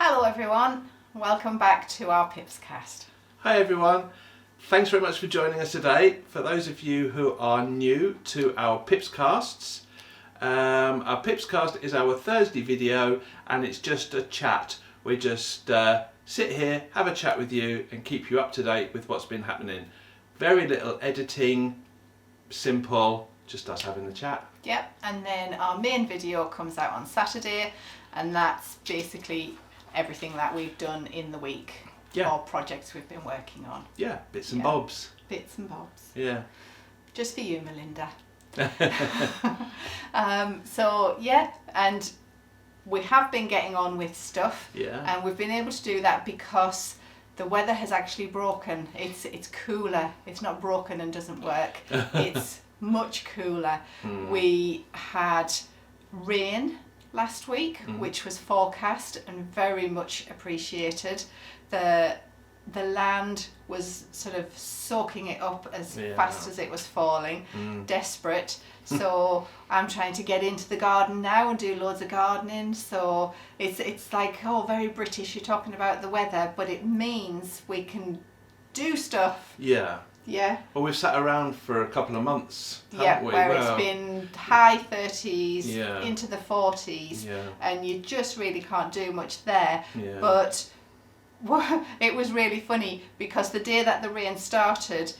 Hello everyone, welcome back to our PiPsCast. Hi everyone, thanks very much for joining us today. For those of you who are new to our PiPsCasts, our PiPsCast is our Thursday video and it's just a chat. We just sit here, have a chat with you and keep you up to date with what's been happening. Very little editing, simple, just us having the chat. Yep, and then our main video comes out on Saturday and that's basically everything that we've done in the week. Yeah. Or projects we've been working on. Yeah, bits and bobs. Bits and bobs. Yeah. Just for you, Melinda. And we have been getting on with stuff. Yeah. And we've been able to do that because the weather has actually broken. It's cooler. It's not broken and doesn't work. It's much cooler. We had rain last week, which was forecast and very much appreciated. The land was sort of soaking it up as fast as it was falling, desperate. So I'm trying to get into the garden now and do loads of gardening. So it's like, oh, very British, you're talking about the weather, but it means we can do stuff. Yeah. Yeah. Well, we've sat around for a couple of months, haven't Yeah, we? where it's been high 30s into the 40s, and you just really can't do much there. Yeah. But it was really funny because the day that the rain started,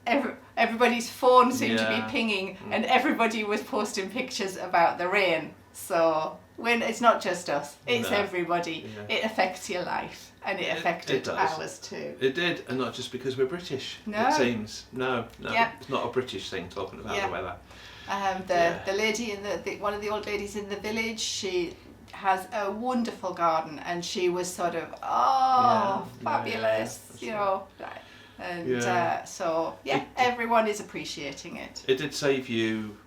everybody's phone seemed to be pinging and everybody was posting pictures about the rain. So when it's not just us, it's everybody. Yeah. It affects your life. And it affected ours too. It did, and not just because we're British. No. It seems. No. It's not a British thing talking about the weather. The lady one of the old ladies in the village, she has a wonderful garden, and she was sort of fabulous, you know. And so everyone is appreciating it. It did save you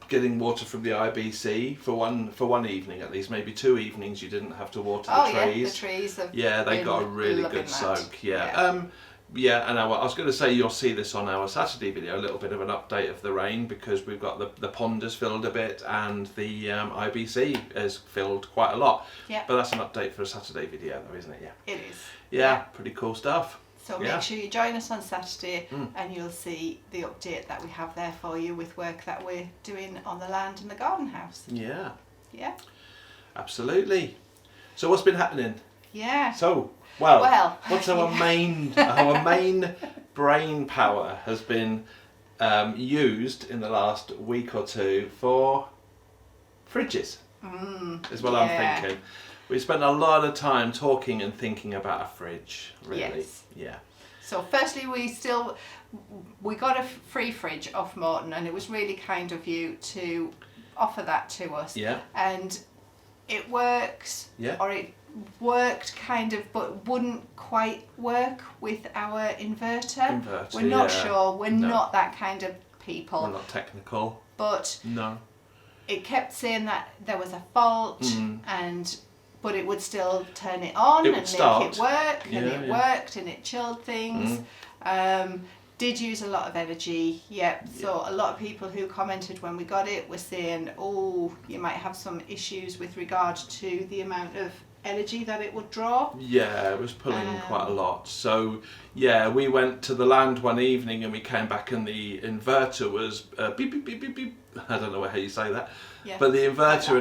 getting water from the IBC for one evening at least, maybe 2 evenings you didn't have to water the trees. The trees have they got a really good soak. And I was going to say you'll see this on our Saturday video, a little bit of an update of the rain, because we've got the pond has filled a bit and the IBC has filled quite a lot. Yeah. But that's an update for a Saturday video though, isn't it? Yeah. It is. Yeah, pretty cool stuff. So make sure you join us on Saturday and you'll see the update that we have there for you with work that we're doing on the land in the garden house. Yeah. Yeah. Absolutely. So what's been happening? Yeah. So, what's our main brain power has been used in the last week or two for fridges, is what I'm thinking. We spent a lot of time talking and thinking about a fridge, really. Yes. Yeah. So firstly, we got a free fridge off Morton, and it was really kind of you to offer that to us. Yeah. And it works. Yeah. Or it worked kind of, but wouldn't quite work with our inverter. We're not sure. We're not that kind of people. We're not technical. But no. It kept saying that there was a fault but it would still turn it on and make it work, and it worked and it chilled things. Did use a lot of energy, so a lot of people who commented when we got it were saying, oh, you might have some issues with regard to the amount of energy that it would draw. Yeah, it was pulling quite a lot. So we went to the land one evening and we came back and the inverter was beep beep beep beep beep. I don't know how you say that. Yeah, but the inverter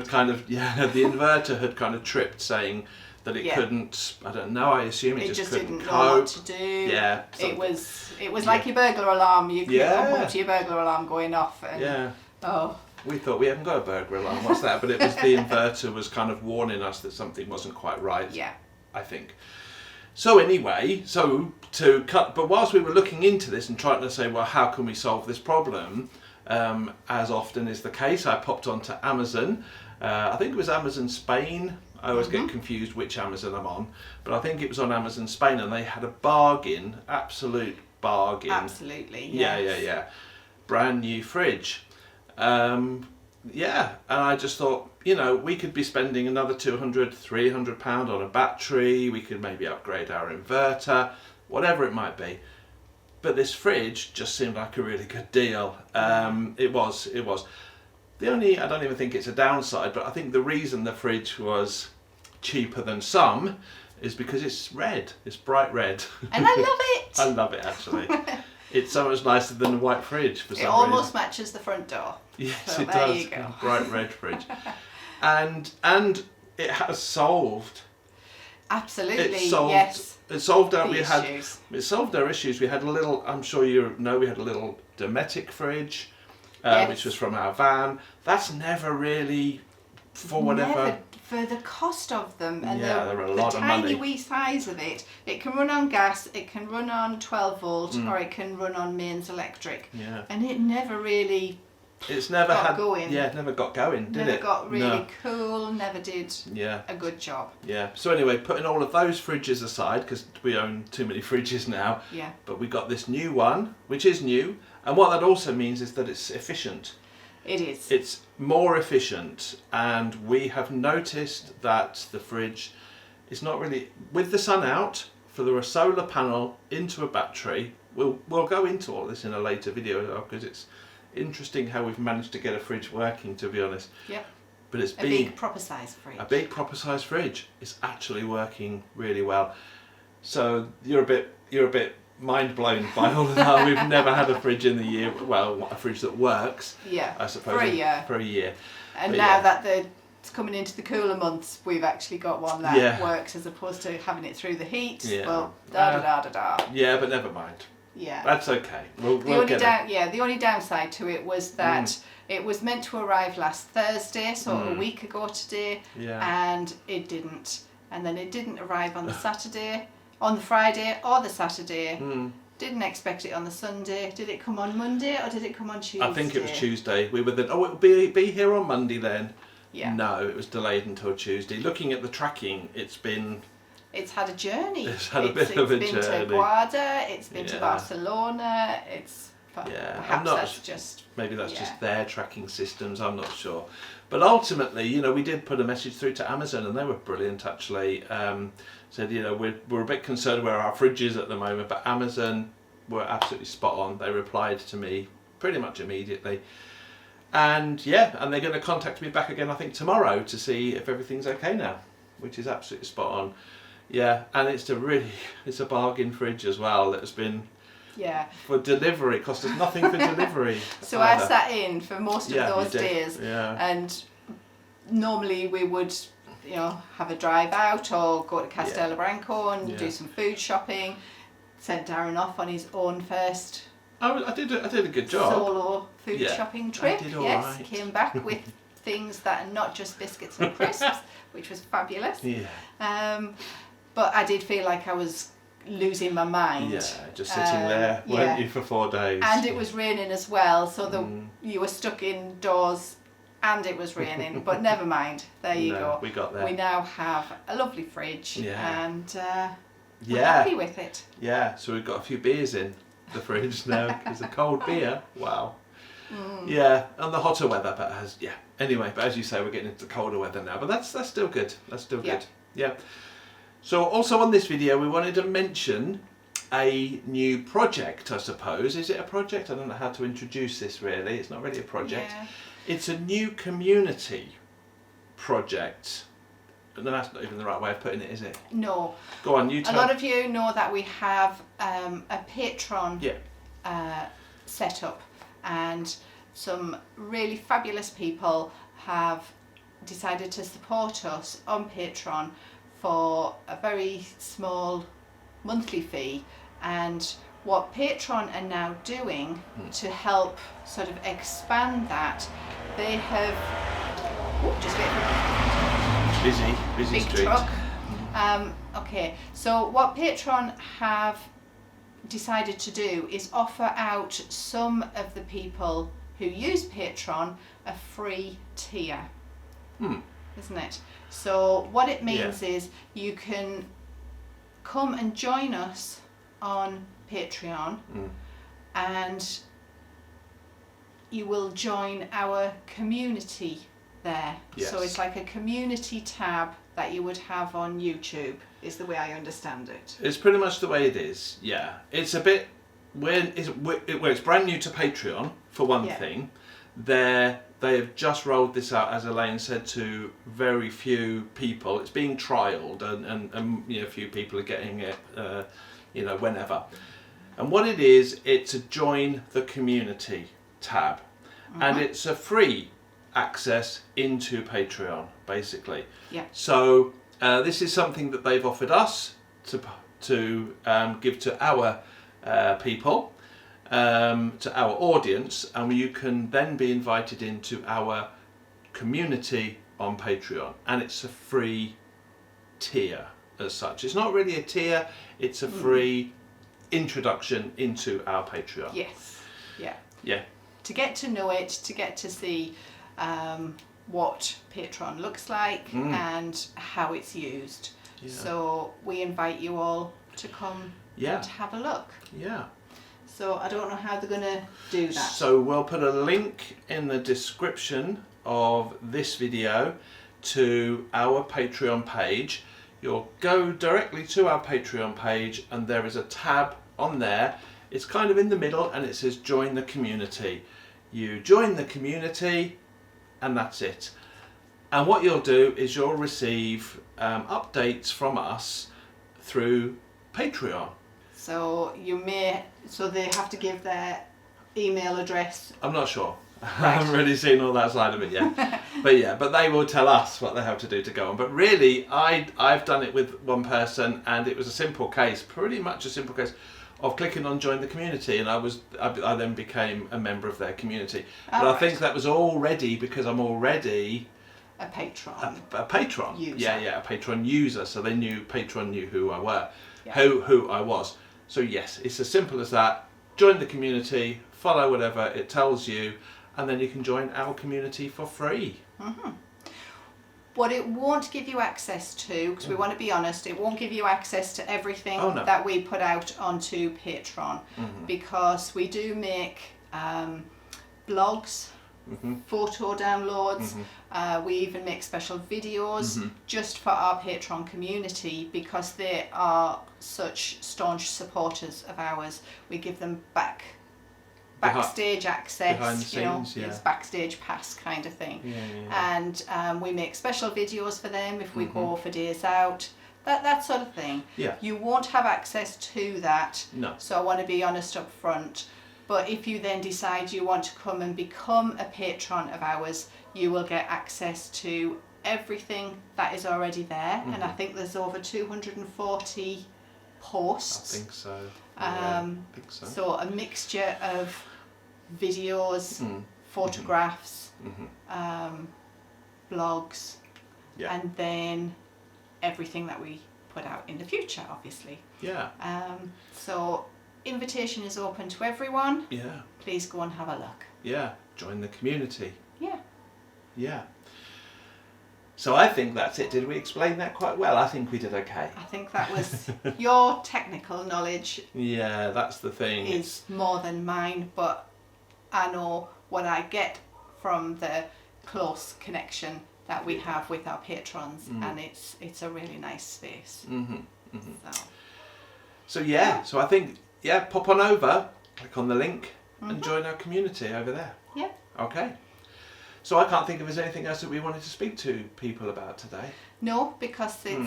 had kind of tripped, saying that it couldn't. I don't know. I assume it just couldn't didn't cope. know what to do. Yeah, it was like your burglar alarm. You could up to your burglar alarm going off. And, we thought we haven't got a burglar alarm. What's that? But it was the inverter was kind of warning us that something wasn't quite right. Yeah, I think. So anyway, but whilst we were looking into this and trying to say, well, how can we solve this problem? As often is the case, I popped onto Amazon. I think it was Amazon Spain. I always get confused which Amazon I'm on, but I think it was on Amazon Spain, and they had a bargain, absolute bargain. Absolutely. Yes. Yeah. Brand new fridge. And I just thought, we could be spending another £200-300 on a battery. We could maybe upgrade our inverter, whatever it might be. But this fridge just seemed like a really good deal. It was. I don't even think it's a downside, but I think the reason the fridge was cheaper than some is because it's red. It's bright red. And I love it. I love it, actually. It's so much nicer than a white fridge for some reason. It almost matches the front door. Yes, so it there does. You go. Bright red fridge. And it has solved. Absolutely, yes. It solved our issues. It solved our issues. We had a little. I'm sure you know we had a little Dometic fridge, Yes. which was from our van. That's never really, for whatever. Never, for the cost of them and Yeah, they're a lot the of tiny money. wee size of it. It can run on gas, it can run on 12 volt, or it can run on mains electric. Yeah. And it never really It's never got had. going. Yeah, it never got going, did never it? got really No. cool, never did Yeah. a good job. Yeah. So anyway, putting all of those fridges aside, because we own too many fridges now. Yeah. But we got this new one, which is new, and what that also means is that it's efficient. It is. It's more efficient, and we have noticed that the fridge is not really with the sun out. For the solar panel into a battery, we'll go into all this in a later video because it's interesting how we've managed to get a fridge working. To be honest, Yep. but it's A big proper size fridge. a big proper size fridge. It's actually working really well. So you're a bit mind blown by all of that. We've never had a fridge in the year. Well, a fridge that works. Yeah. I suppose For a year. For a year. And But now yeah. that it's coming into the cooler months, we've actually got one that Yeah. works as opposed to having it through the heat. Yeah. Well, da. Yeah, but never mind. Yeah. That's okay. We'll The only get it. the only downside to it was that it was meant to arrive last Thursday, so a week ago today, Yeah. and it didn't. And then it didn't arrive on the Saturday, on the Friday or the Saturday. Didn't expect it on the Sunday. Did it come on Monday or did it come on Tuesday? I think it was Tuesday. We were then. Oh, it'll be here on Monday then. Yeah. No, it was delayed until Tuesday. Looking at the tracking, it's had a journey. It's had a bit of a journey. It's been to journey. Guarda, it's been to Yeah. Barcelona, Yeah, I'm perhaps not that's just... maybe that's yeah. just their tracking systems. I'm not sure. But ultimately, we did put a message through to Amazon, and they were brilliant actually. Said, we're a bit concerned where our fridge is at the moment, but Amazon were absolutely spot on. They replied to me pretty much immediately. And they're going to contact me back again, I think, tomorrow to see if everything's okay now, which is absolutely spot on. Yeah, and it's a bargain fridge as well. That's been for delivery. It cost us nothing for delivery. So I sat in for most of those you did. days, Yeah. and normally we would, have a drive out or go to Castelo Branco and do some food shopping. Sent Darren off on his own first I did a good job. solo food shopping trip. I did all yes, right. came back with things that are not just biscuits and crisps, which was fabulous. Yeah. But I did feel like I was losing my mind. Yeah, just sitting there, weren't you, for 4 days? And it was raining as well, so you were stuck indoors and it was raining, but never mind, there you go. We got there. We now have a lovely fridge and we're Yeah. happy with it. Yeah, so we've got a few beers in the fridge now because a cold beer. Wow. Yeah, and the hotter weather, but anyway, but as you say, we're getting into the colder weather now, but that's still good. That's still good. Yeah. So also on this video, we wanted to mention a new project, I suppose. Is it a project? I don't know how to introduce this really. It's not really a project. Yeah. It's a new community project. But that's not even the right way of putting it, is it? No. Go on, you tell. A lot of you know that we have a Patreon set up, and some really fabulous people have decided to support us on Patreon for a very small monthly fee. And what Patreon are now doing to help sort of expand that, they have just wait for busy big street. truck. Okay, so what Patreon have decided to do is offer out some of the people who use Patreon a free tier, isn't it? So what it means is you can come and join us on Patreon and you will join our community there. Yes. So it's like a community tab that you would have on YouTube, is the way I understand it. It's pretty much the way it is, yeah. It's a bit, it's brand new to Patreon, for one thing. They're They have just rolled this out, as Elaine said, to very few people. It's being trialled, and you know, a few people are getting it, you know, whenever. And what it is, it's a join the community tab, and it's a free access into Patreon, basically. Yeah. So this is something that they've offered us to give to our people, to our audience, and you can then be invited into our community on Patreon, and it's a free tier as such. It's not really a tier, it's a free introduction into our Patreon. Yes. Yeah. Yeah. To get to know it, to get to see what Patreon looks like and how it's used. Yeah. So we invite you all to come and have a look. Yeah. So I don't know how they're going to do that. So we'll put a link in the description of this video to our Patreon page. You'll go directly to our Patreon page, and there is a tab on there. It's kind of in the middle, and it says join the community. You join the community, and that's it. And what you'll do is you'll receive updates from us through Patreon. So so they have to give their email address. I'm not sure. Right. I haven't really seen all that side of it yet. but they will tell us what they have to do to go on. But really, I've done it with one person, and it was a simple case, pretty much a simple case, of clicking on join the community, and I then became a member of their community. But I think that was already because I'm already a patron. A patron. User. Yeah, a patron user. So Patreon knew who I were, Yeah. who I was. So yes, it's as simple as that. Join the community, follow whatever it tells you, and then you can join our community for free. What it won't give you access to, because we want to be honest, it won't give you access to everything that we put out onto Patreon, because we do make blogs, photo downloads, we even make special videos just for our Patreon community, because they are such staunch supporters of ours. We give them backstage access, behind the scenes, it's backstage pass kind of thing. And we make special videos for them if we go for days out, that sort of thing. You won't have access to that. No. So I want to be honest up front. But if you then decide you want to come and become a patron of ours, you will get access to everything that is already there. And I think there's over 240 posts. I think so. I think so. So a mixture of videos, photographs, blogs, and then everything that we put out in the future, obviously. Yeah. So invitation is open to everyone. Yeah. Please go and have a look. Yeah. Join the community. Yeah. Yeah. So I think that's it. Did we explain that quite well? I think we did okay. I think that was your technical knowledge. Yeah, that's the thing. Is more than mine, but I know what I get from the close connection that we have with our patrons, and it's a really nice space. So I think pop on over, click on the link, and join our community over there. Yeah. Okay. So I can't think if there's anything else that we wanted to speak to people about today. No, because we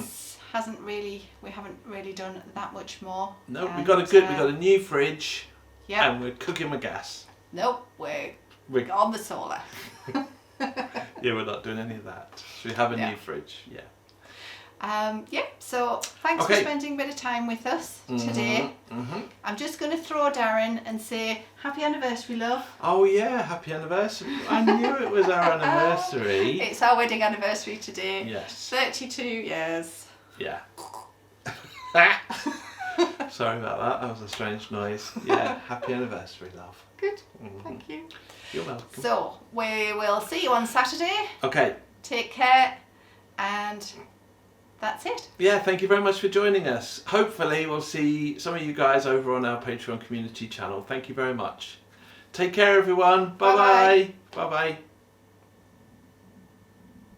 haven't really done that much more. No, we got a new fridge. Yeah. And we're cooking with gas. Nope, we're on the solar. Yeah, we're not doing any of that. So we have a new fridge. Yeah. So thanks for spending a bit of time with us today. I'm just going to throw Darren and say happy anniversary, love. Oh yeah, happy anniversary. I knew it was our anniversary. It's our wedding anniversary today. Yes. 32 years. Yeah. Sorry about that. That was a strange noise. Yeah, happy anniversary, love. Good. Thank you. You're welcome. So we will see you on Saturday. Okay. Take care, and that's it. Yeah, thank you very much for joining us. Hopefully we'll see some of you guys over on our Patreon community channel. Thank you very much. Take care, everyone. Bye-bye. Bye-bye.